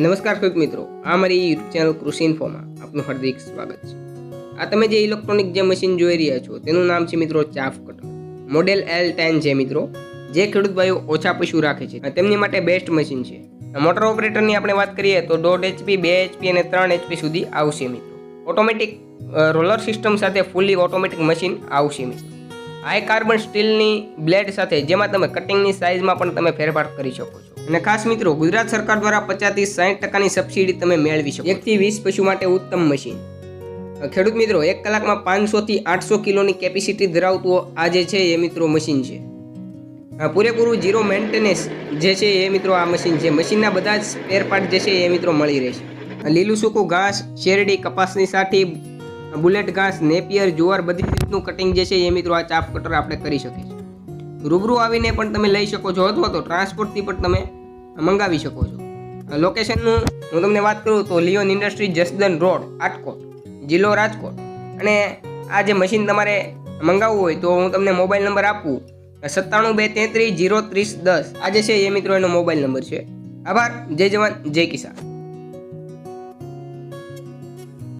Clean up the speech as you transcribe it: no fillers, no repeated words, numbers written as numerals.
નમસ્કાર ખેડૂત મિત્રો, આ મારી યુટ્યુબ ચેનલ કૃષિ ઇન્ફોમાં આપનું હાર્દિક સ્વાગત છે। આ તમે જે ઇલેક્ટ્રોનિક જે મશીન જોઈ રહ્યા છો તેનું નામ છે મિત્રો ચાફ કટર, મોડેલ L10 છે મિત્રો, જે ખેડૂત ભાઈઓ ઓછા પશુ રાખે છે તેમની માટે બેસ્ટ મશીન છે। મોટર ઓપરેટરની આપણે વાત કરીએ તો 1.5 HP 2 HP અને 3 HP સુધી આવશે મિત્રો। ઓટોમેટિક રોલર સિસ્ટમ સાથે ફૂલી ઓટોમેટિક મશીન આવશે મિત્રો। હાઈ કાર્બન સ્ટીલની બ્લેડ સાથે જેમાં તમે કટિંગની સાઇઝમાં પણ તમે ફેરફાર કરી શકો છો। અને ખાસ મિત્રો, ગુજરાત સરકાર દ્વારા 50 થી 60% સબસિડી તમે મેળવી શકો। 1 થી 20 પશુ માટે ઉત્તમ મશીન। ખેડૂત મિત્રો, 1 કલાકમાં 500 થી 800 કિલોની કેપેસિટી ધરાવતું આ જે છે એ મિત્રો મશીન છે। પૂરેપૂરું ઝીરો મેન્ટેનન્સ જે છે એ મિત્રો આ મશીન છે। મશીનના બધા જ સ્પેર પાર્ટ જે છે એ મિત્રો મળી રહેશે। લીલું સૂકું ઘાસ, શેરડી, કપાસની સાઠી, બુલેટ ઘાસ, નેપિયર, જુવાર બધી રીતનું કટિંગ જે છે એ મિત્રો આ ચાફ કટર આપણે કરી શકીએ છીએ। રૂબરૂ આવીને પણ તમે લઈ શકો છો અથવા તો ટ્રાન્સપોર્ટથી પણ તમે મંગાવી શકો છો। લોકેશનનું હું તમને વાત કરું તો Leon industry, Jasdan road, Atkot, જિલ્લો રાજકોટ। અને આ જે મશીન તમારે મંગાવવું હોય તો હું તમને મોબાઈલ નંબર આપું 97 233 030 10। આ જે છે એ મિત્રો એનો મોબાઈલ નંબર છે। આભાર। જય જવાન, જય કિસાન।